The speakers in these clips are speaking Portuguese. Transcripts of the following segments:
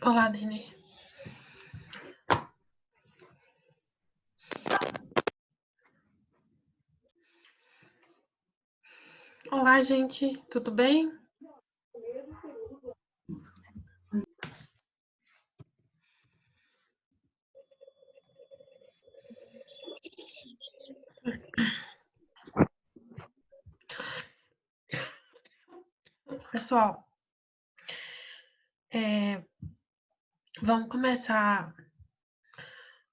Olá, Denê. Olá, gente. Tudo bem? Pessoal, vamos começar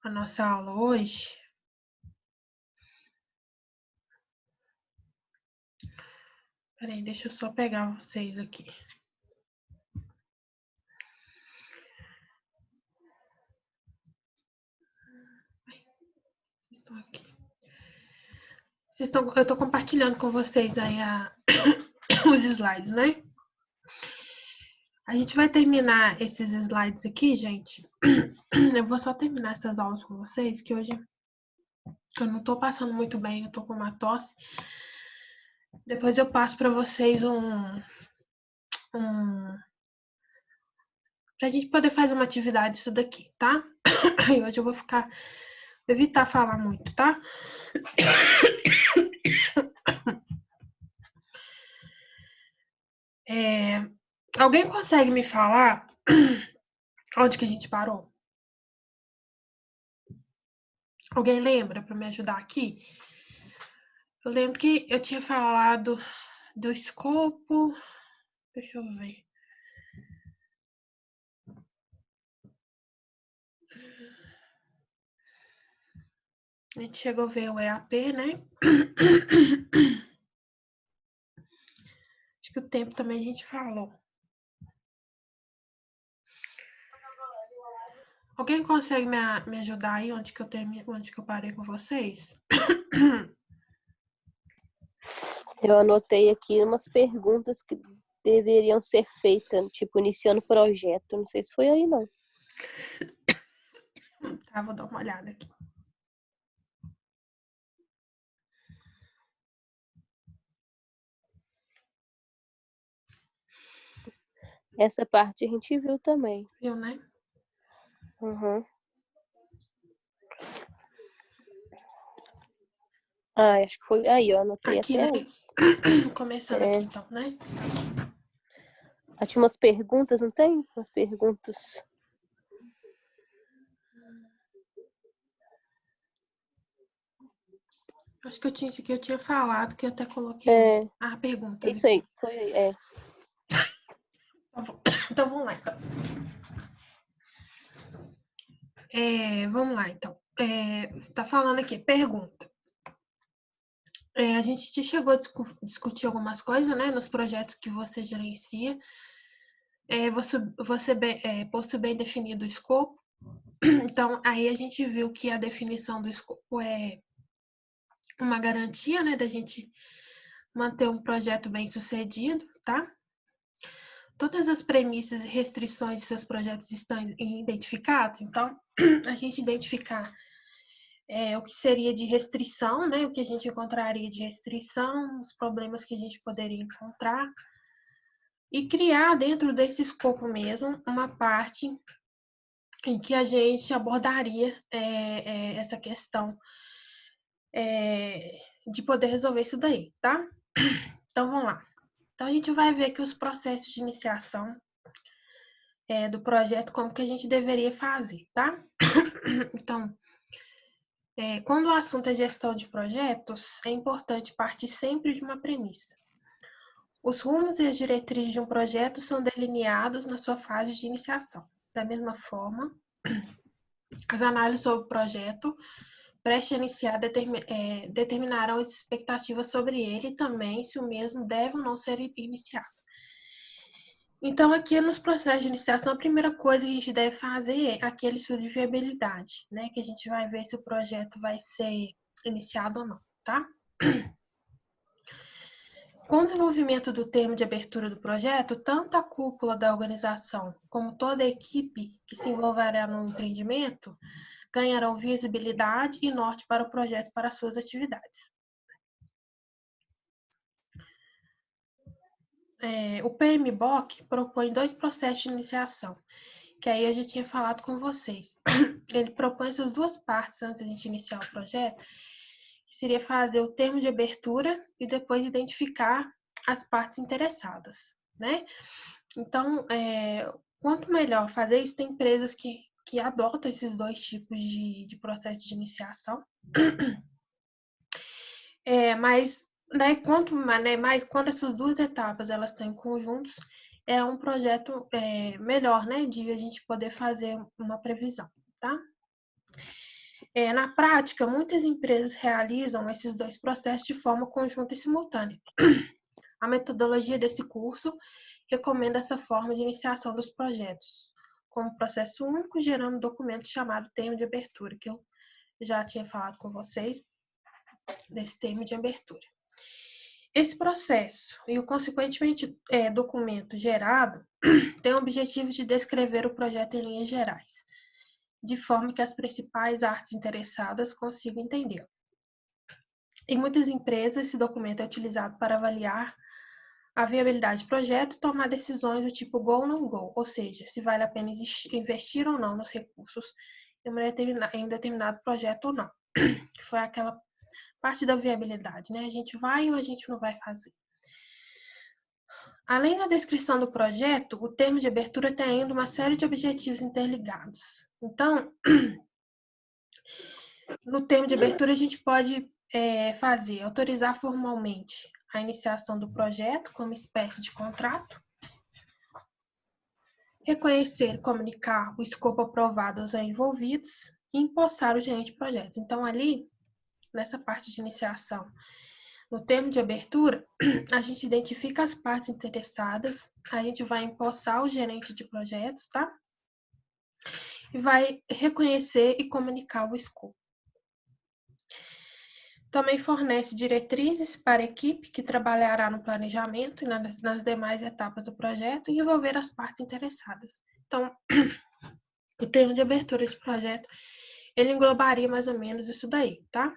a nossa aula hoje. Peraí, deixa eu só pegar vocês aqui. Vocês estão aqui. Eu estou compartilhando com vocês aí os slides, né? A gente vai terminar esses slides aqui, gente. Eu vou só terminar essas aulas com vocês, que hoje eu não estou passando muito bem, eu estou com uma tosse. Depois eu passo para vocês pra gente poder fazer uma atividade disso daqui, tá? Aí hoje eu vou evitar falar muito, tá? Alguém consegue me falar onde que a gente parou? Alguém lembra para me ajudar aqui? Eu lembro que eu tinha falado do escopo. Deixa eu ver. A gente chegou a ver o EAP, né? Acho que o tempo também a gente falou. Alguém consegue me ajudar aí onde que eu parei com vocês? Eu anotei aqui umas perguntas que deveriam ser feitas, tipo, iniciando o projeto. Não sei se foi aí, não. Tá, vou dar uma olhada aqui. Essa parte a gente viu também. Viu, né? Uhum. Acho que foi aí, eu anotei Aqui, até né? aí. Começando aqui, então, né? Tinha umas perguntas, não tem? Umas perguntas. Acho que isso aqui eu tinha falado, que eu até coloquei perguntas. Isso aí, foi aí, Então, vamos lá, então. Vamos lá, então. Tá falando aqui, pergunta. A gente chegou a discutir algumas coisas, né, nos projetos que você gerencia. Posto bem definido o escopo. Então, aí a gente viu que a definição do escopo é uma garantia, né, da gente manter um projeto bem sucedido, tá? Todas as premissas e restrições de seus projetos estão identificadas, então, a gente identificar o que seria de restrição, né? O que a gente encontraria de restrição, os problemas que a gente poderia encontrar, e criar dentro desse escopo mesmo uma parte em que a gente abordaria essa questão de poder resolver isso daí, tá? Então, vamos lá. Então, a gente vai ver aqui os processos de iniciação do projeto, como que a gente deveria fazer, tá? Então, quando o assunto é gestão de projetos, é importante partir sempre de uma premissa. Os rumos e as diretrizes de um projeto são delineados na sua fase de iniciação. Da mesma forma, as análises sobre o projeto prestes a iniciar determinarão as expectativas sobre ele e também se o mesmo deve ou não ser iniciado. Então, aqui nos processos de iniciação, a primeira coisa que a gente deve fazer é aquele estudo de viabilidade, né? Que a gente vai ver se o projeto vai ser iniciado ou não, tá? Com o desenvolvimento do termo de abertura do projeto, tanto a cúpula da organização como toda a equipe que se envolverá no empreendimento ganharão visibilidade e norte para o projeto para suas atividades. O PMBOK propõe 2 processos de iniciação, que aí eu já tinha falado com vocês. Ele propõe essas 2 partes antes de a gente iniciar o projeto, que seria fazer o termo de abertura e depois identificar as partes interessadas, né? Então, quanto melhor fazer isso, tem empresas que adotam esses 2 tipos de processo de iniciação. Mas, né, quando essas 2 etapas elas estão em conjuntos, é um projeto melhor, né, de a gente poder fazer uma previsão, tá? Na prática, muitas empresas realizam esses 2 processos de forma conjunta e simultânea. A metodologia desse curso recomenda essa forma de iniciação dos projetos, como processo único, gerando um documento chamado termo de abertura, que eu já tinha falado com vocês desse termo de abertura. Esse processo e o consequentemente documento gerado tem o objetivo de descrever o projeto em linhas gerais, de forma que as principais artes interessadas consigam entendê-lo. Em muitas empresas, esse documento é utilizado para avaliar a viabilidade do projeto e tomar decisões do tipo go ou não go, ou seja, se vale a pena investir ou não nos recursos em um determinado projeto ou não, que foi aquela parte da viabilidade, né? A gente vai ou a gente não vai fazer. Além da descrição do projeto, o termo de abertura tem ainda uma série de objetivos interligados. Então, no termo de abertura, a gente pode autorizar formalmente a iniciação do projeto como espécie de contrato, reconhecer e comunicar o escopo aprovado aos envolvidos e empossar o gerente de projeto. Então, ali, nessa parte de iniciação, no termo de abertura, a gente identifica as partes interessadas, a gente vai empossar o gerente de projetos, tá? E vai reconhecer e comunicar o escopo. Também fornece diretrizes para a equipe que trabalhará no planejamento e nas demais etapas do projeto e envolver as partes interessadas. Então, o termo de abertura de projeto, ele englobaria mais ou menos isso daí, tá?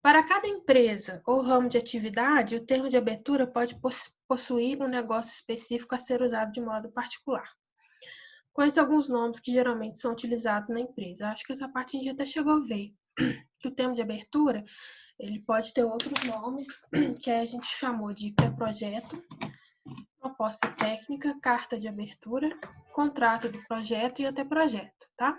Para cada empresa ou ramo de atividade, o termo de abertura pode possuir um negócio específico a ser usado de modo particular. Conheço alguns nomes que geralmente são utilizados na empresa. Acho que essa parte a gente até chegou a ver. Que o termo de abertura, ele pode ter outros nomes, que a gente chamou de pré-projeto, proposta técnica, carta de abertura, contrato do projeto e anteprojeto, tá?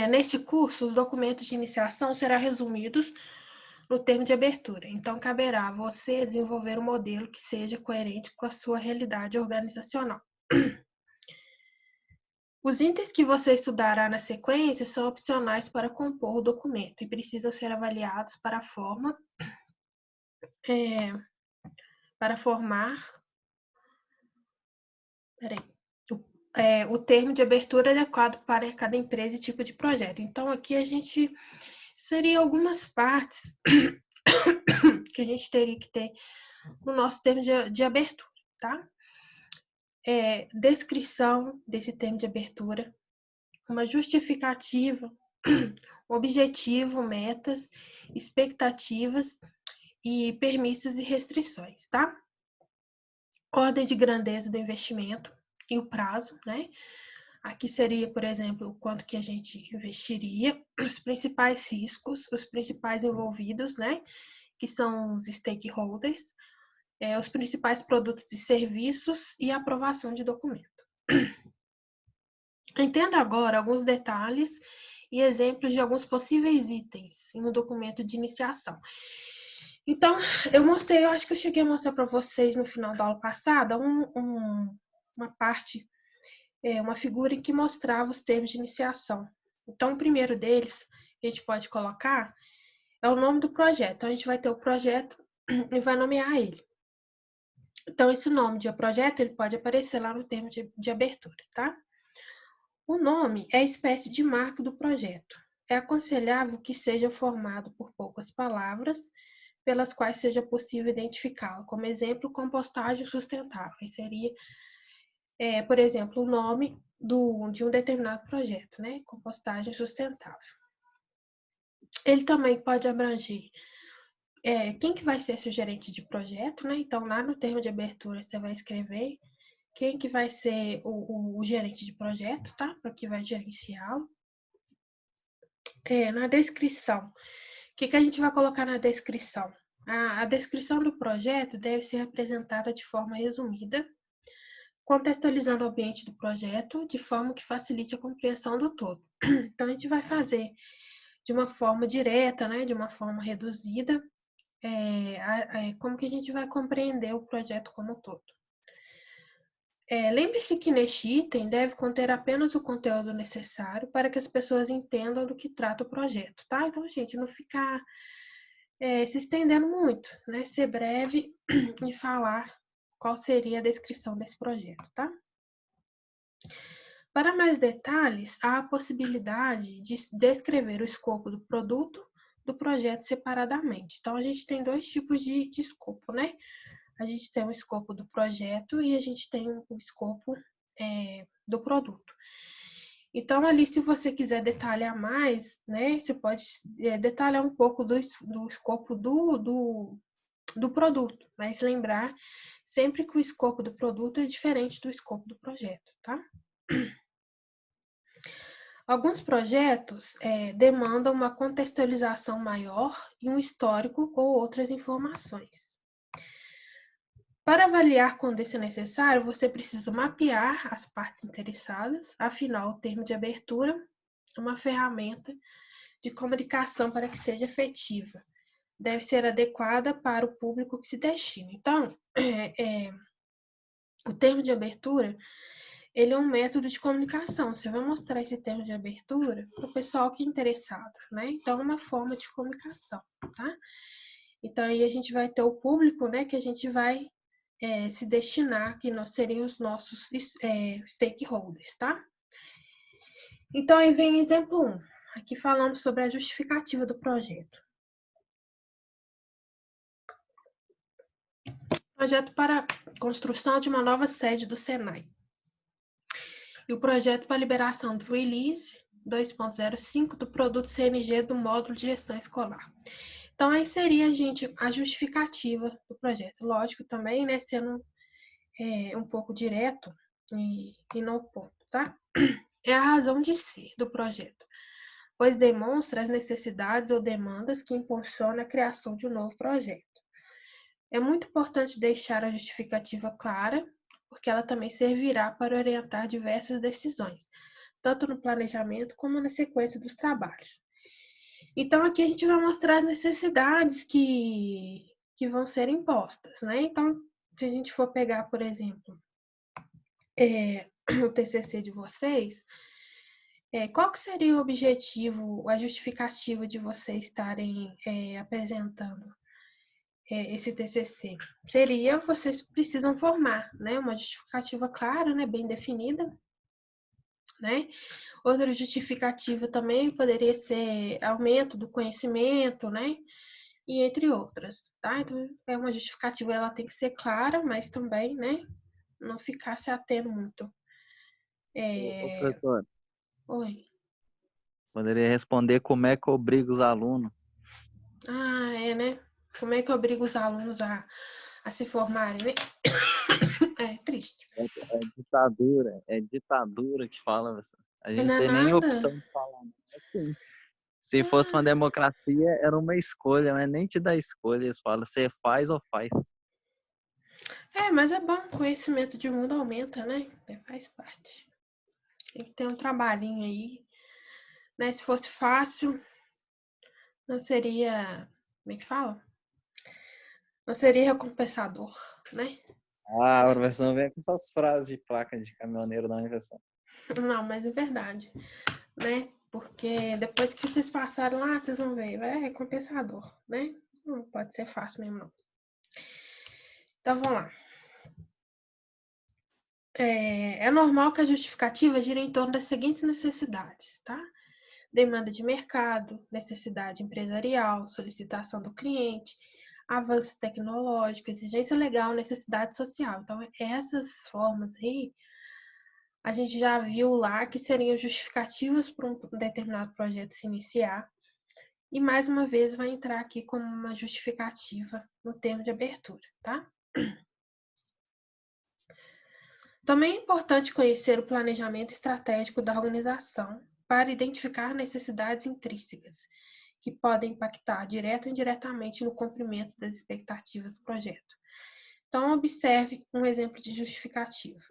Nesse curso, os documentos de iniciação serão resumidos no termo de abertura. Então, caberá a você desenvolver um modelo que seja coerente com a sua realidade organizacional. Os itens que você estudará na sequência são opcionais para compor o documento e precisam ser avaliados para formar o termo de abertura adequado para cada empresa e tipo de projeto. Então, aqui a gente seria algumas partes que a gente teria que ter no nosso termo de abertura, tá? Descrição desse termo de abertura, uma justificativa, objetivo, metas, expectativas e permissões e restrições, tá? Ordem de grandeza do investimento e o prazo, né? Aqui seria, por exemplo, o quanto que a gente investiria, os principais riscos, os principais envolvidos, né? Que são os stakeholders, os principais produtos e serviços e a aprovação de documento. Entenda agora alguns detalhes e exemplos de alguns possíveis itens em um documento de iniciação. Então, eu acho que eu cheguei a mostrar para vocês no final da aula passada uma parte, uma figura em que mostrava os termos de iniciação. Então, o primeiro deles que a gente pode colocar é o nome do projeto. Então, a gente vai ter o projeto e vai nomear ele. Então, esse nome de projeto, ele pode aparecer lá no termo de abertura, tá? O nome é a espécie de marco do projeto. É aconselhável que seja formado por poucas palavras, pelas quais seja possível identificá-lo. Como exemplo, compostagem sustentável. Seria, por exemplo, o nome de um determinado projeto, né? Compostagem sustentável. Ele também pode abranger quem que vai ser seu gerente de projeto, né? Então, lá no termo de abertura, você vai escrever quem que vai ser o gerente de projeto, tá? Para que vai gerenciá-lo. Na descrição, o que a gente vai colocar na descrição? A descrição do projeto deve ser apresentada de forma resumida, contextualizando o ambiente do projeto, de forma que facilite a compreensão do todo. Então, a gente vai fazer de uma forma direta, né? De uma forma reduzida, como que a gente vai compreender o projeto como um todo. Lembre-se que neste item deve conter apenas o conteúdo necessário para que as pessoas entendam do que trata o projeto, tá? Então, gente, não ficar se estendendo muito, né? Ser breve e falar qual seria a descrição desse projeto, tá? Para mais detalhes, há a possibilidade de descrever o escopo do produto do projeto separadamente. Então, a gente tem dois tipos de escopo, né? A gente tem o escopo do projeto e a gente tem o escopo do produto. Então, ali, se você quiser detalhar mais, né? Você pode detalhar um pouco do escopo do produto, mas lembrar sempre que o escopo do produto é diferente do escopo do projeto, tá? Alguns projetos demandam uma contextualização maior e um histórico ou outras informações. Para avaliar quando isso é necessário, você precisa mapear as partes interessadas, afinal, o termo de abertura é uma ferramenta de comunicação para que seja efetiva. Deve ser adequada para o público que se destina. Então, o termo de abertura ele é um método de comunicação. Você vai mostrar esse termo de abertura para o pessoal que é interessado, né? Então, é uma forma de comunicação, tá? Então, aí a gente vai ter o público, né? Que a gente vai se destinar, que nós seriam os nossos stakeholders, tá? Então, aí vem exemplo 1. Aqui falamos sobre a justificativa do projeto. Projeto para construção de uma nova sede do Senai. E o projeto para liberação do Release 2.05 do produto CNG do módulo de gestão escolar. Então, aí seria, gente, a justificativa do projeto. Lógico também, né, sendo um pouco direto e no ponto, tá? É a razão de ser do projeto, pois demonstra as necessidades ou demandas que impulsionam a criação de um novo projeto. É muito importante deixar a justificativa clara, porque ela também servirá para orientar diversas decisões, tanto no planejamento como na sequência dos trabalhos. Então, aqui a gente vai mostrar as necessidades que vão ser impostas, né? Então, se a gente for pegar, por exemplo, o TCC de vocês, qual que seria o objetivo, a justificativa de vocês estarem apresentando esse TCC? Seria, vocês precisam formar, né? Uma justificativa clara, né? Bem definida, né? Outra justificativa também poderia ser aumento do conhecimento, né? E entre outras, tá? Então, uma justificativa, ela tem que ser clara, mas também, né? Não ficar se atendo muito. Ô, professor, Oi. poderia responder como é que obriga os alunos? Né? Como é que eu obrigo os alunos a se formarem, né? É triste. É ditadura que fala, professor. A gente Não não é tem nem nada. opção de falar, não. Assim, se fosse uma democracia, era uma escolha, mas nem te dá escolha. Eles falam, você faz ou faz. Mas é bom, o conhecimento de mundo aumenta, né? Faz parte. Tem que ter um trabalhinho aí, né? Se fosse fácil, não seria, como é que fala? Não seria recompensador, né? Ah, a professor vem com essas frases de placa de caminhoneiro da universidade. Não, mas é verdade, né? Porque depois que vocês passaram lá, vocês vão ver, é recompensador, né? Não pode ser fácil mesmo, não. Então, vamos lá. É normal que a justificativa gire em torno das seguintes necessidades, tá? Demanda de mercado, necessidade empresarial, solicitação do cliente, avanço tecnológico, exigência legal, necessidade social. Então, essas formas aí, a gente já viu lá que seriam justificativas para um determinado projeto se iniciar. E, mais uma vez, vai entrar aqui como uma justificativa no termo de abertura, tá? Também é importante conhecer o planejamento estratégico da organização para identificar necessidades intrínsecas que podem impactar direto ou indiretamente no cumprimento das expectativas do projeto. Então, observe um exemplo de justificativa.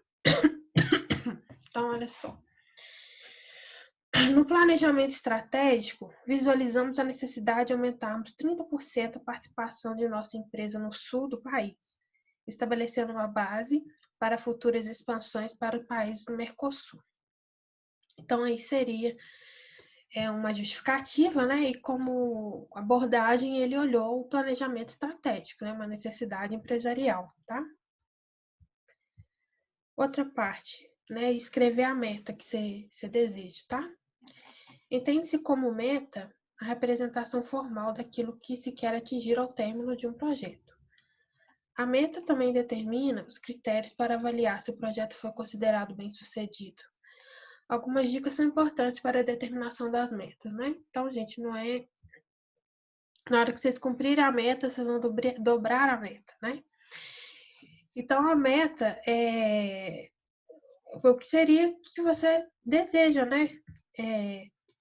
Então, olha só. No planejamento estratégico, visualizamos a necessidade de aumentarmos 30% a participação de nossa empresa no sul do país, estabelecendo uma base para futuras expansões para o país do Mercosul. Então, aí seria uma justificativa, né? E como abordagem, ele olhou o planejamento estratégico, né? Uma necessidade empresarial, tá? Outra parte, né? Escrever a meta que você deseja, tá? Entende-se como meta a representação formal daquilo que se quer atingir ao término de um projeto. A meta também determina os critérios para avaliar se o projeto foi considerado bem-sucedido. Algumas dicas são importantes para a determinação das metas, né? Então, gente, não é... Na hora que vocês cumprirem a meta, vocês vão dobrar a meta, né? Então, a meta é o que seria que você deseja, né?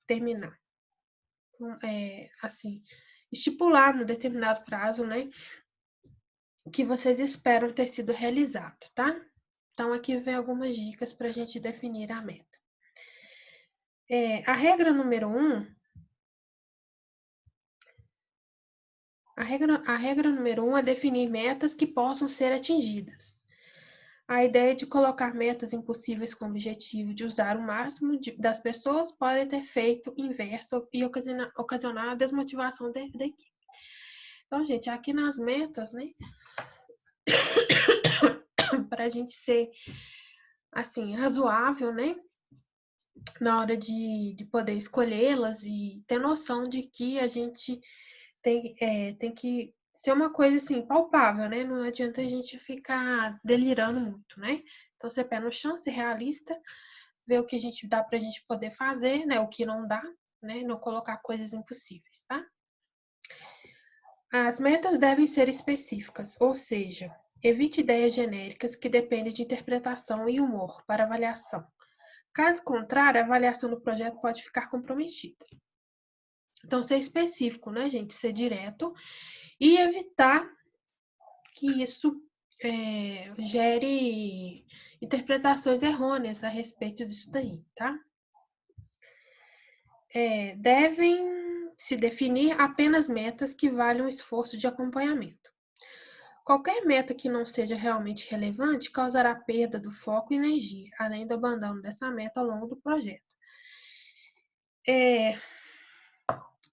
Terminar. Assim, estipular no determinado prazo, né? O que vocês esperam ter sido realizado, tá? Então, aqui vem algumas dicas para a gente definir a meta. A regra número 1... A regra número 1 é definir metas que possam ser atingidas. A ideia de colocar metas impossíveis com o objetivo de usar o máximo das pessoas pode ter efeito inverso e ocasionar a desmotivação da equipe. Então, gente, aqui nas metas, né? Para a gente ser, assim, razoável, né? Na hora de poder escolhê-las e ter noção de que a gente tem que ser uma coisa, assim, palpável, né? Não adianta a gente ficar delirando muito, né? Então, ser pé no chão, ser realista, ver o que a gente dá para a gente poder fazer, né? O que não dá, né? Não colocar coisas impossíveis, tá? As metas devem ser específicas, ou seja, evite ideias genéricas que dependem de interpretação e humor para avaliação. Caso contrário, a avaliação do projeto pode ficar comprometida. Então, ser específico, né, gente? Ser direto e evitar que isso gere interpretações errôneas a respeito disso daí, tá? Devem se definir apenas metas que valham o esforço de acompanhamento. Qualquer meta que não seja realmente relevante causará perda do foco e energia, além do abandono dessa meta ao longo do projeto.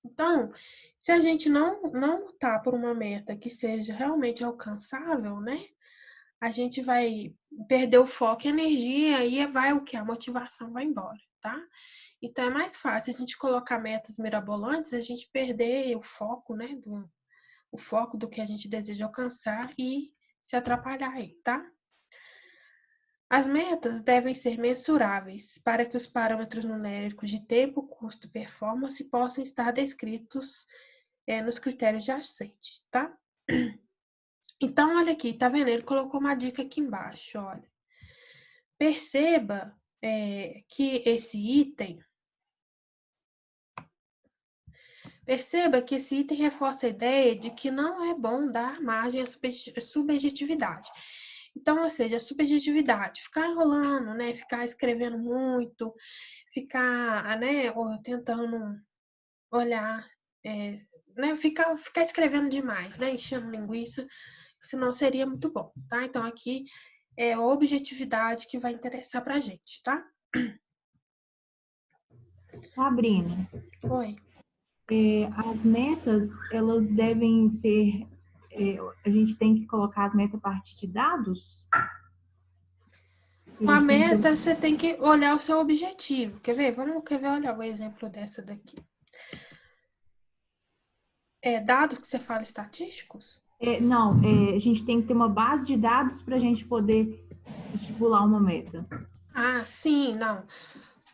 Então, se a gente não lutar por uma meta que seja realmente alcançável, né? A gente vai perder o foco e a energia e vai o que? A motivação vai embora, tá? Então, é mais fácil a gente colocar metas mirabolantes, a gente perder o foco, né? O foco do que a gente deseja alcançar e se atrapalhar aí, tá? As metas devem ser mensuráveis para que os parâmetros numéricos de tempo, custo e performance possam estar descritos nos critérios de aceite, tá? Então, olha aqui, tá vendo? Ele colocou uma dica aqui embaixo, olha. Perceba que esse item reforça a ideia de que não é bom dar margem à subjetividade. Então, ou seja, a subjetividade, ficar enrolando, né? Ficar escrevendo muito, ficar, né? Tentando olhar, né? Ficar escrevendo demais, né? Enchendo linguiça, senão seria muito bom, tá? Então, aqui é a objetividade que vai interessar pra gente, tá? Sabrina. Oi. As metas, elas devem ser... a gente tem que colocar as metas a partir de dados? Com a meta, você tem que olhar o seu objetivo. Quer ver? Quer ver olhar o exemplo dessa daqui. Dados que você fala estatísticos? Não, a gente tem que ter uma base de dados para a gente poder estipular uma meta. Ah, sim, não.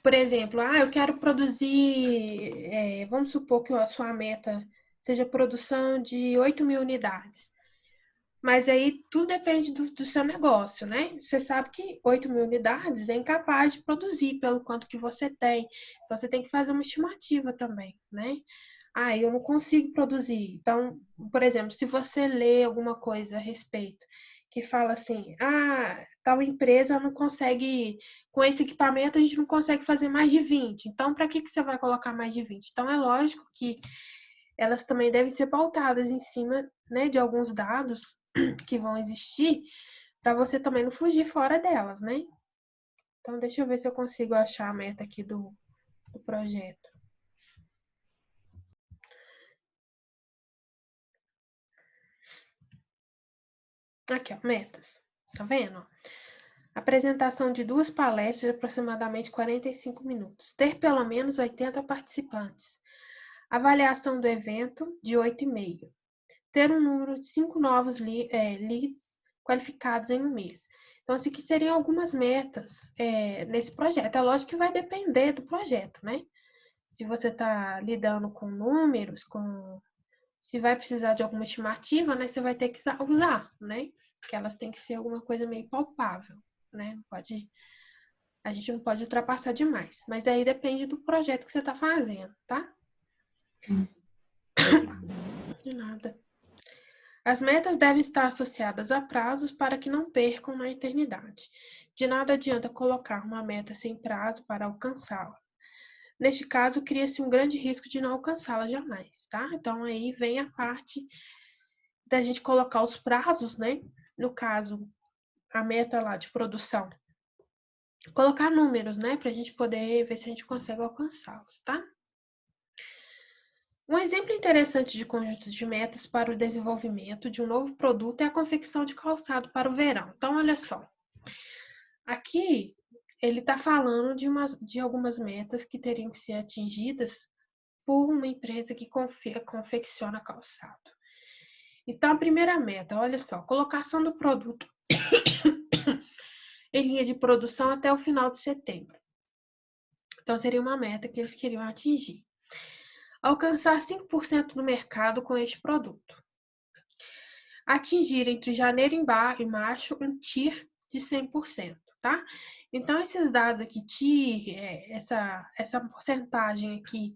Por exemplo, eu quero produzir, vamos supor que a sua meta seja produção de 8.000 unidades. Mas aí tudo depende do seu negócio, né? Você sabe que 8.000 unidades é incapaz de produzir pelo quanto que você tem. Então, você tem que fazer uma estimativa também, né? Eu não consigo produzir. Então, por exemplo, se você lê alguma coisa a respeito que fala assim, tal empresa não consegue, com esse equipamento a gente não consegue fazer mais de 20. Então, para que você vai colocar mais de 20? Então, é lógico que elas também devem ser pautadas em cima, né, de alguns dados que vão existir, para você também não fugir fora delas, né? Então, deixa eu ver se eu consigo achar a meta aqui do projeto. Aqui, ó, metas. Tá vendo? Apresentação de 2 palestras de aproximadamente 45 minutos. Ter pelo menos 80 participantes. Avaliação do evento de 8,5. Ter um número de 5 novos leads qualificados em um mês. Então, assim, que seriam algumas metas nesse projeto. É lógico que vai depender do projeto, né? Se você está lidando com números, se vai precisar de alguma estimativa, né? Você vai ter que usar, né? Porque elas têm que ser alguma coisa meio palpável, né? A gente não pode ultrapassar demais. Mas aí depende do projeto que você está fazendo, tá? De nada. As metas devem estar associadas a prazos para que não percam na eternidade. De nada adianta colocar uma meta sem prazo para alcançá-la. Neste caso, cria-se um grande risco de não alcançá-la jamais, tá? Então, aí vem a parte da gente colocar os prazos, né? No caso, a meta lá de produção. Colocar números, né? Para a gente poder ver se a gente consegue alcançá-los, tá? Um exemplo interessante de conjunto de metas para o desenvolvimento de um novo produto é a confecção de calçado para o verão. Então, olha só. Aqui, ele está falando de algumas metas que teriam que ser atingidas por uma empresa que confecciona calçado. Então, a primeira meta, olha só, colocação do produto em linha de produção até o final de setembro. Então, seria uma meta que eles queriam atingir. Alcançar 5% no mercado com este produto. Atingir entre janeiro e março um TIR de 100%, tá? Então, esses dados aqui, TIR, essa porcentagem aqui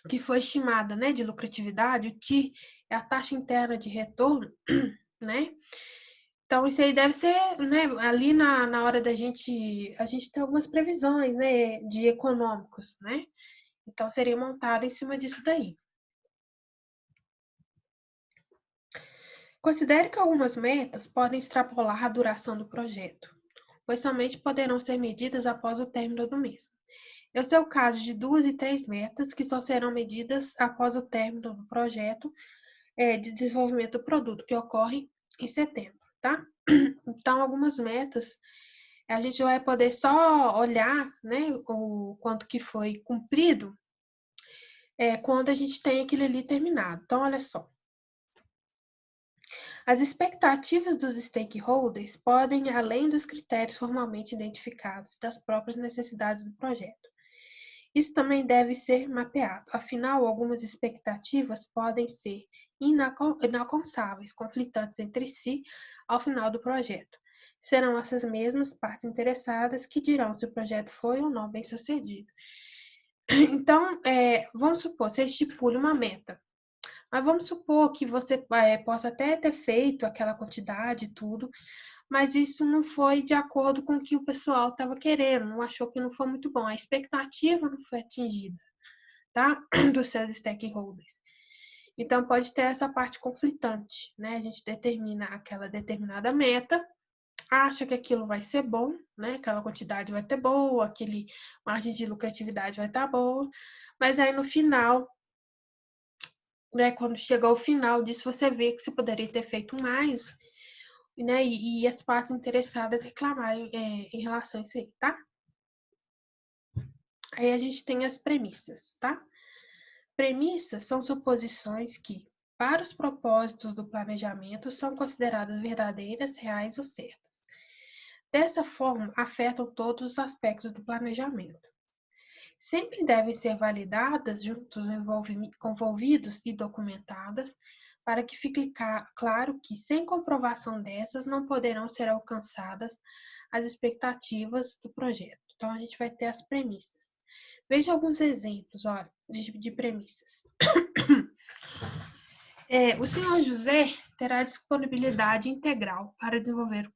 que foi estimada, né, de lucratividade, o TIR é a taxa interna de retorno, né? Então, isso aí deve ser, né, ali na hora a gente tem algumas previsões, né, de econômicos, né? Então, seria montado em cima disso daí. Considere que algumas metas podem extrapolar a duração do projeto, pois somente poderão ser medidas após o término do mesmo. Esse é o caso de 2 e 3 metas que só serão medidas após o término do projeto de desenvolvimento do produto, que ocorre em setembro, tá? Então, algumas metas a gente vai poder só olhar, né, o quanto que foi cumprido quando a gente tem aquele ali terminado. Então, olha só. As expectativas dos stakeholders podem ir além dos critérios formalmente identificados das próprias necessidades do projeto. Isso também deve ser mapeado, afinal, algumas expectativas podem ser inalcançáveis, conflitantes entre si ao final do projeto. Serão essas mesmas partes interessadas que dirão se o projeto foi ou não bem sucedido. Então, vamos supor, você estipule uma meta. Mas vamos supor que você possa até ter feito aquela quantidade e tudo, mas isso não foi de acordo com o que o pessoal estava querendo, não achou que não foi muito bom. A expectativa não foi atingida, tá? Dos seus stakeholders. Então, pode ter essa parte conflitante, né? A gente determina aquela determinada meta, acha que aquilo vai ser bom, né? Aquela quantidade vai ter boa, aquele margem de lucratividade vai estar boa, mas aí no final, né, quando chega ao final disso, você vê que você poderia ter feito mais, né, e as partes interessadas reclamarem em relação a isso aí, tá? Aí a gente tem as premissas, tá? Premissas são suposições que, para os propósitos do planejamento são consideradas verdadeiras, reais ou certas. Dessa forma, afetam todos os aspectos do planejamento. Sempre devem ser validadas junto aos envolvidos e documentadas para que fique claro que, sem comprovação dessas, não poderão ser alcançadas as expectativas do projeto. Então, a gente vai ter as premissas. Veja alguns exemplos, olha, de premissas. O senhor José terá disponibilidade integral para desenvolver o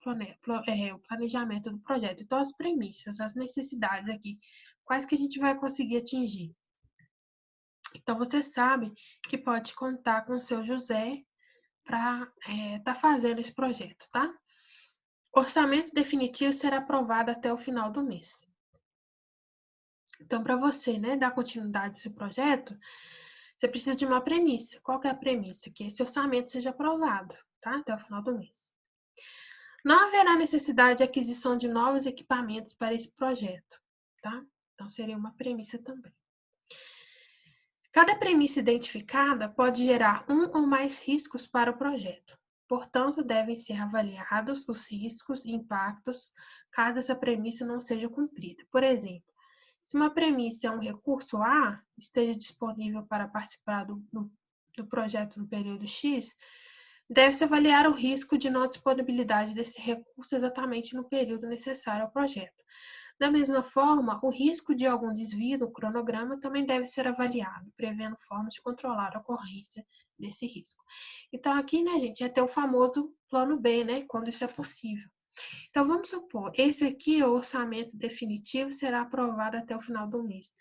planejamento do projeto. Então, as premissas, as necessidades aqui, quais que a gente vai conseguir atingir. Então, você sabe que pode contar com o seu José para estar fazendo esse projeto, tá? Orçamento definitivo será aprovado até o final do mês. Então, para você, né, dar continuidade a esse projeto, você precisa de uma premissa. Qual que é a premissa? Que esse orçamento seja aprovado, tá? Até o final do mês. Não haverá necessidade de aquisição de novos equipamentos para esse projeto, tá? Então, seria uma premissa também. Cada premissa identificada pode gerar um ou mais riscos para o projeto. Portanto, devem ser avaliados os riscos e impactos caso essa premissa não seja cumprida. Por exemplo, se uma premissa é um recurso A, esteja disponível para participar do projeto no período X, deve-se avaliar o risco de não disponibilidade desse recurso exatamente no período necessário ao projeto. Da mesma forma, o risco de algum desvio no cronograma também deve ser avaliado, prevendo formas de controlar a ocorrência desse risco. Então, aqui, né, gente, é ter o famoso plano B, né, quando isso é possível. Então, vamos supor, esse aqui, o orçamento definitivo, será aprovado até o final do mês.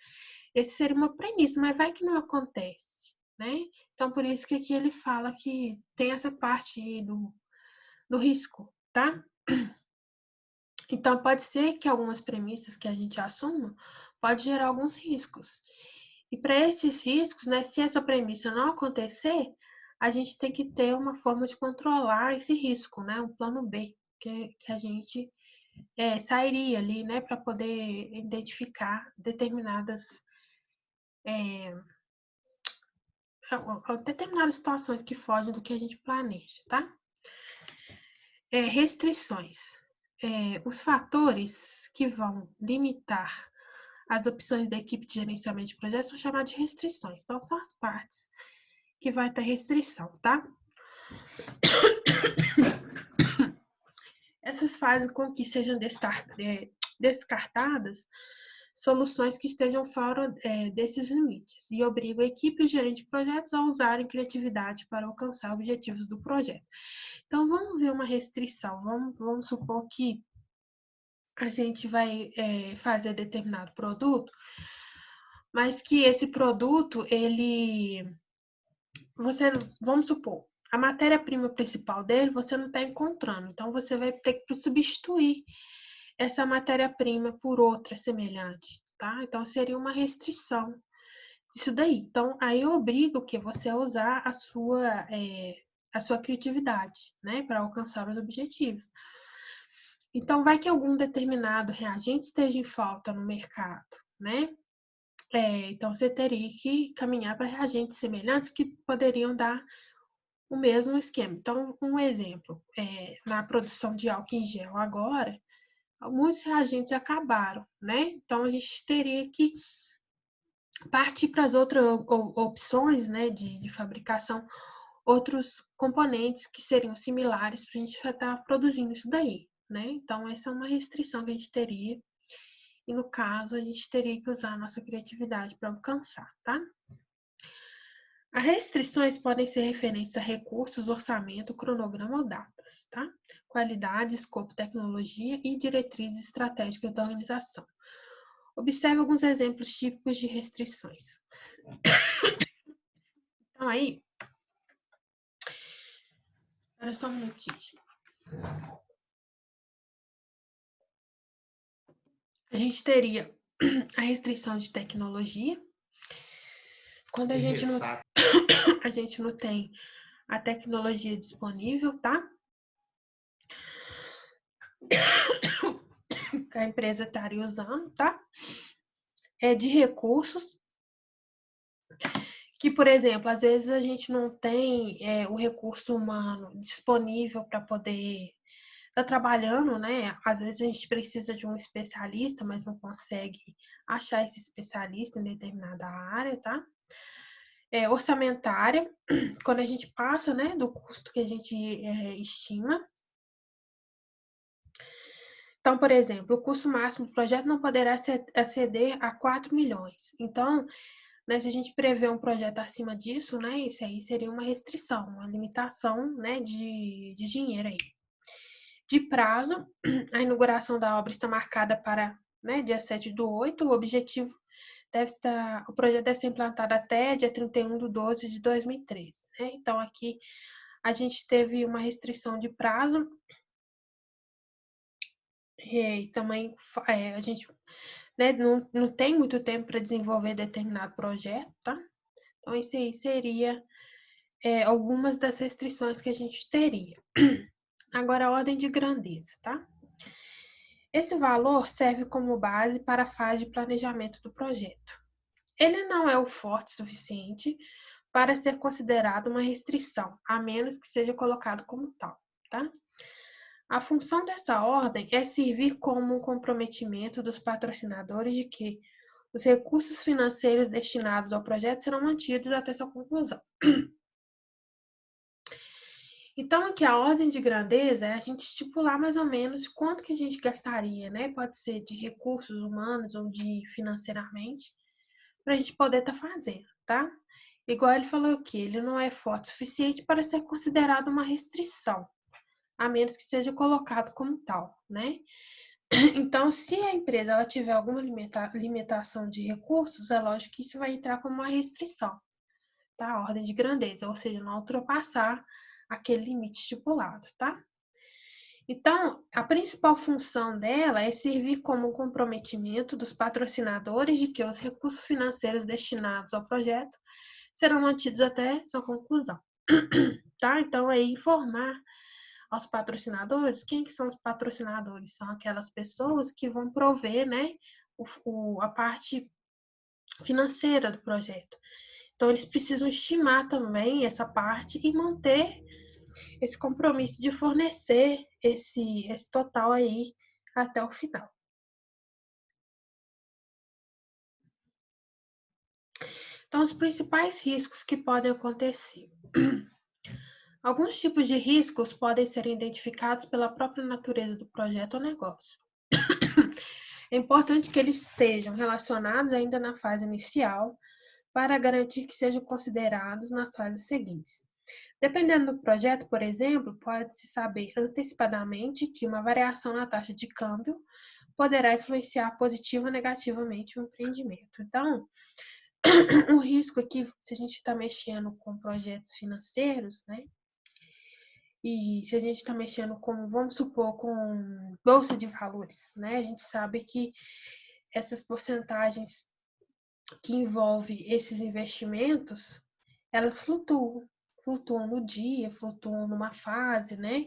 Esse seria uma premissa, mas vai que não acontece, né? Então, por isso que aqui ele fala que tem essa parte aí do risco, tá? Então, pode ser que algumas premissas que a gente assuma pode gerar alguns riscos. E para esses riscos, né, se essa premissa não acontecer, a gente tem que ter uma forma de controlar esse risco, né? Um plano B, que a gente sairia ali, né, para poder identificar determinadas situações que fogem do que a gente planeja, tá? Restrições. Os fatores que vão limitar as opções da equipe de gerenciamento de projetos são chamados de restrições. Então, são as partes que vai ter restrição, tá? Essas fazem com que sejam descartadas soluções que estejam fora desses limites e obrigam a equipe e o gerente de projetos a usarem criatividade para alcançar objetivos do projeto. Então, vamos ver uma restrição. Vamos supor que a gente vai fazer determinado produto, mas que esse produto, vamos supor, a matéria-prima principal dele você não está encontrando, então você vai ter que substituir essa matéria-prima por outra semelhante, tá? Então, seria uma restrição disso daí. Então, aí eu obrigo que você a usar a sua criatividade, né, para alcançar os objetivos. Então, vai que algum determinado reagente esteja em falta no mercado, né? Então, você teria que caminhar para reagentes semelhantes que poderiam dar o mesmo esquema. Então, um exemplo, na produção de álcool em gel agora, muitos reagentes acabaram, né? Então, a gente teria que partir para as outras opções, né, de fabricação, outros componentes que seriam similares para a gente já estar produzindo isso daí, né? Então, essa é uma restrição que a gente teria. E, no caso, a gente teria que usar a nossa criatividade para alcançar, tá? As restrições podem ser referentes a recursos, orçamento, cronograma ou datas, tá? Qualidade, escopo, tecnologia e diretrizes estratégicas da organização. Observe alguns exemplos típicos de restrições. Então, aí, espera só um minutinho. A gente teria a restrição de tecnologia. Quando a gente não tem a tecnologia disponível, tá? Que a empresa estaria usando, tá? De recursos, que, por exemplo, às vezes a gente não tem o recurso humano disponível para poder estar trabalhando, né? Às vezes a gente precisa de um especialista, mas não consegue achar esse especialista em determinada área, tá? Orçamentária, quando a gente passa, né, do custo que a gente estima. Então, por exemplo, o custo máximo do projeto não poderá exceder a 4 milhões. Então, né, se a gente prevê um projeto acima disso, né, isso aí seria uma restrição, uma limitação, né, de dinheiro aí. De prazo, a inauguração da obra está marcada para, né, dia 7/8, o objetivo o projeto deve ser implantado até dia 31/12 de 2013. Né? Então, aqui a gente teve uma restrição de prazo e também a gente, né, não tem muito tempo para desenvolver determinado projeto, tá? Então, isso aí seria algumas das restrições que a gente teria. Agora, a ordem de grandeza, tá? Esse valor serve como base para a fase de planejamento do projeto. Ele não é o forte suficiente para ser considerado uma restrição, a menos que seja colocado como tal, tá? A função dessa ordem é servir como um comprometimento dos patrocinadores de que os recursos financeiros destinados ao projeto serão mantidos até sua conclusão. Então, aqui a ordem de grandeza é a gente estipular mais ou menos quanto que a gente gastaria, né? Pode ser de recursos humanos ou de financeiramente, para a gente poder estar fazendo, tá? Igual ele falou aqui, ele não é forte o suficiente para ser considerado uma restrição, a menos que seja colocado como tal, né? Então, se a empresa ela tiver alguma limitação de recursos, é lógico que isso vai entrar como uma restrição, tá? A ordem de grandeza, ou seja, não ultrapassar aquele limite estipulado, tá? Então, a principal função dela é servir como um comprometimento dos patrocinadores de que os recursos financeiros destinados ao projeto serão mantidos até sua conclusão, tá? Então, é informar aos patrocinadores. Quem que são os patrocinadores? São aquelas pessoas que vão prover, né, a parte financeira do projeto. Então, eles precisam estimar também essa parte e manter esse compromisso de fornecer esse total aí até o final. Então, os principais riscos que podem acontecer. Alguns tipos de riscos podem ser identificados pela própria natureza do projeto ou negócio. É importante que eles estejam relacionados ainda na fase inicial para garantir que sejam considerados nas fases seguintes. Dependendo do projeto, por exemplo, pode-se saber antecipadamente que uma variação na taxa de câmbio poderá influenciar positiva ou negativamente o empreendimento. Então, o risco aqui, se a gente está mexendo com projetos financeiros, né? E se a gente está mexendo com, vamos supor, com bolsa de valores, né? A gente sabe que essas porcentagens que envolvem esses investimentos, elas flutuam no dia, flutuam numa fase, né?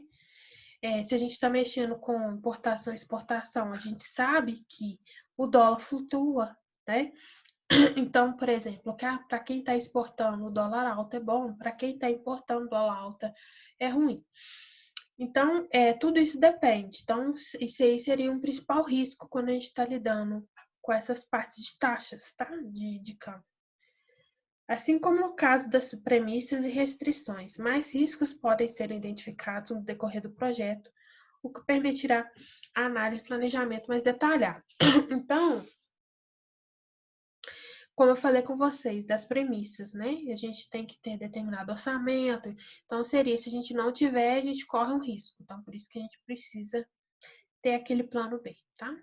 Se a gente está mexendo com importação e exportação, a gente sabe que o dólar flutua, né? Então, por exemplo, para quem está exportando o dólar alto é bom, para quem está importando o dólar alto é ruim. Então, tudo isso depende. Então, isso aí seria um principal risco quando a gente está lidando com essas partes de taxas, tá? De câmbio. Assim como no caso das premissas e restrições, mais riscos podem ser identificados no decorrer do projeto, o que permitirá a análise e planejamento mais detalhado. Então, como eu falei com vocês, das premissas, né? A gente tem que ter determinado orçamento. Então, seria, se a gente não tiver, a gente corre um risco. Então, por isso que a gente precisa ter aquele plano B, tá?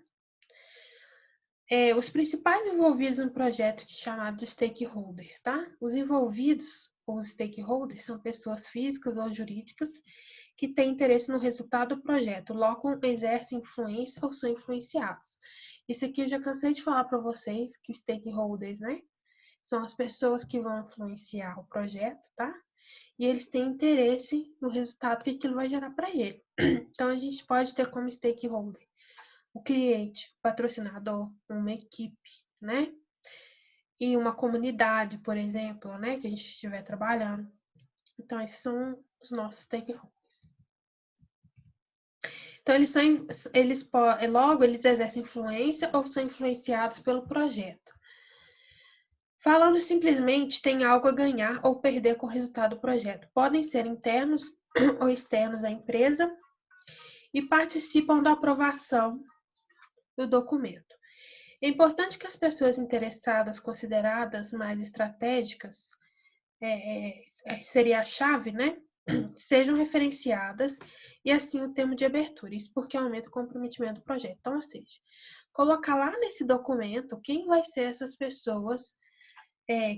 Os principais envolvidos no projeto, que é chamado de stakeholders, tá? Os envolvidos, ou os stakeholders, são pessoas físicas ou jurídicas que têm interesse no resultado do projeto, logo exercem influência ou são influenciados. Isso aqui eu já cansei de falar para vocês, que os stakeholders, né? São as pessoas que vão influenciar o projeto, tá? E eles têm interesse no resultado que aquilo vai gerar para ele. Então, a gente pode ter como stakeholder o cliente, o patrocinador, uma equipe, né? em uma comunidade, por exemplo, né, que a gente estiver trabalhando. Então, esses são os nossos stakeholders. Então, logo, eles exercem influência ou são influenciados pelo projeto. Falando simplesmente, tem algo a ganhar ou perder com o resultado do projeto. Podem ser internos ou externos à empresa e participam da aprovação do documento. É importante que as pessoas interessadas, consideradas mais estratégicas, seria a chave, né? Sejam referenciadas e assim o termo de abertura. Isso porque aumenta o comprometimento do projeto. Então, ou seja, colocar lá nesse documento quem vai ser essas pessoas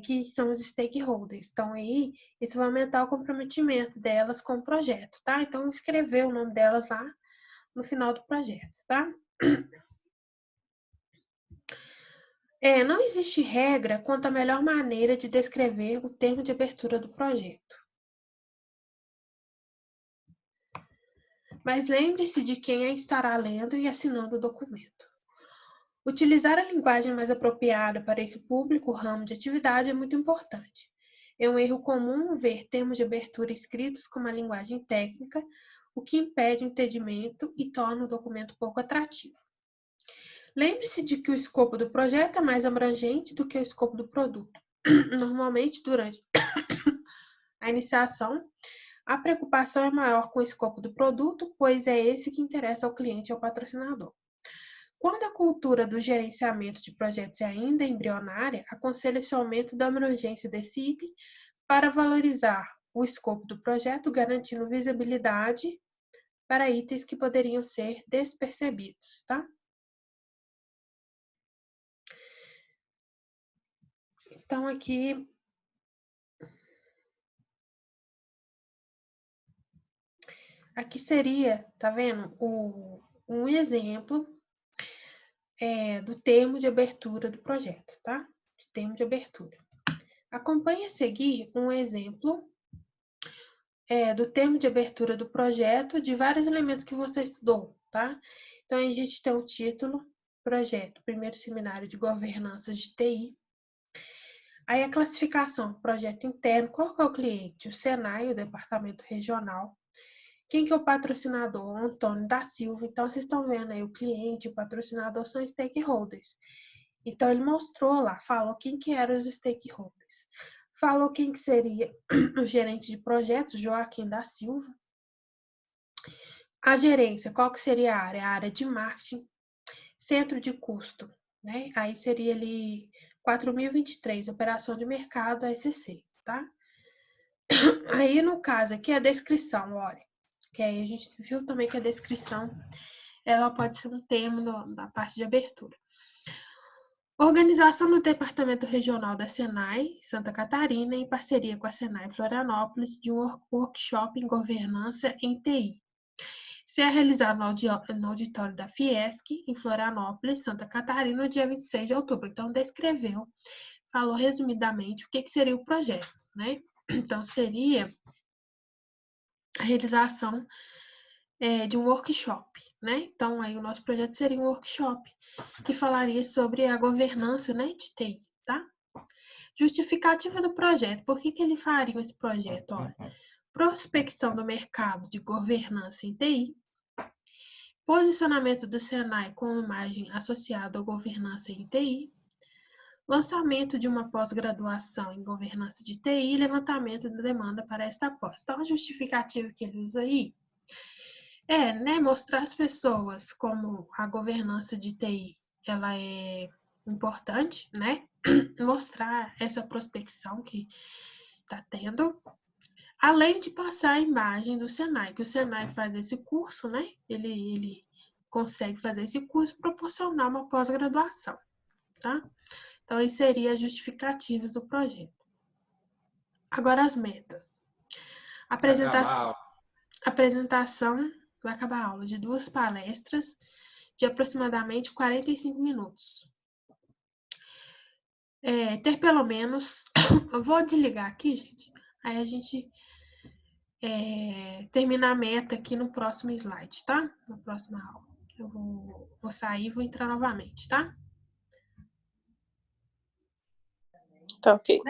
que são os stakeholders. Então, aí, isso vai aumentar o comprometimento delas com o projeto, tá? Então, escrever o nome delas lá no final do projeto, tá? Não existe regra quanto à melhor maneira de descrever o termo de abertura do projeto. Mas lembre-se de quem estará lendo e assinando o documento. Utilizar a linguagem mais apropriada para esse público ramo de atividade é muito importante. É um erro comum ver termos de abertura escritos com uma linguagem técnica, o que impede o entendimento e torna o documento pouco atrativo. Lembre-se de que o escopo do projeto é mais abrangente do que o escopo do produto. Normalmente, durante a iniciação, a preocupação é maior com o escopo do produto, pois é esse que interessa ao cliente e ao patrocinador. Quando a cultura do gerenciamento de projetos é ainda embrionária, aconselha-se o aumento da abrangência desse item para valorizar o escopo do projeto, garantindo visibilidade para itens que poderiam ser despercebidos, tá? Então, aqui seria, tá vendo? Um exemplo do termo de abertura do projeto, tá? De termo de abertura. Acompanhe a seguir um exemplo do termo de abertura do projeto de vários elementos que você estudou, tá? Então, a gente tem o título, projeto, primeiro seminário de governança de TI. Aí a classificação, projeto interno, qual que é o cliente? O Senai, o departamento regional. Quem que é o patrocinador? O Antônio da Silva. Então, vocês estão vendo aí, o cliente, o patrocinador são stakeholders. Então, ele mostrou lá, falou quem que eram os stakeholders. Falou quem que seria o gerente de projetos, Joaquim da Silva. A gerência, qual que seria a área? A área de marketing. Centro de custo, né? Aí seria ali 4.023, operação de mercado, SC, tá? Aí, no caso aqui, a descrição, olha. Que aí a gente viu também que a descrição, ela pode ser um termo da parte de abertura. Organização no Departamento Regional da Senai, Santa Catarina, em parceria com a Senai Florianópolis, de um workshop em governança em TI. Será realizado no auditório da Fiesc, em Florianópolis, Santa Catarina, no dia 26 de outubro. Então, descreveu, falou resumidamente o que seria o projeto, né? Então, seria a realização de um workshop, né? Então, aí o nosso projeto seria um workshop que falaria sobre a governança, né, de TI, tá? Justificativa do projeto. Por que ele faria esse projeto? Olha, prospecção do mercado de governança em TI, posicionamento do Senai com imagem associada à governança em TI, lançamento de uma pós-graduação em governança de TI e levantamento da demanda para esta pós. Então, a justificativa que ele usa aí né, mostrar às pessoas como a governança de TI ela é importante, né? Mostrar essa prospecção que está tendo, além de passar a imagem do Senai, que o Senai faz esse curso, né? Ele consegue fazer esse curso e proporcionar uma pós-graduação, tá? Então, aí seria as justificativas do projeto. Agora, as metas. Apresentação, vai acabar a aula, de 2 palestras de aproximadamente 45 minutos. Ter pelo menos... Eu vou desligar aqui, gente. Aí a gente termina a meta aqui no próximo slide, tá? Na próxima aula. Eu vou sair e vou entrar novamente, tá? Tá ok.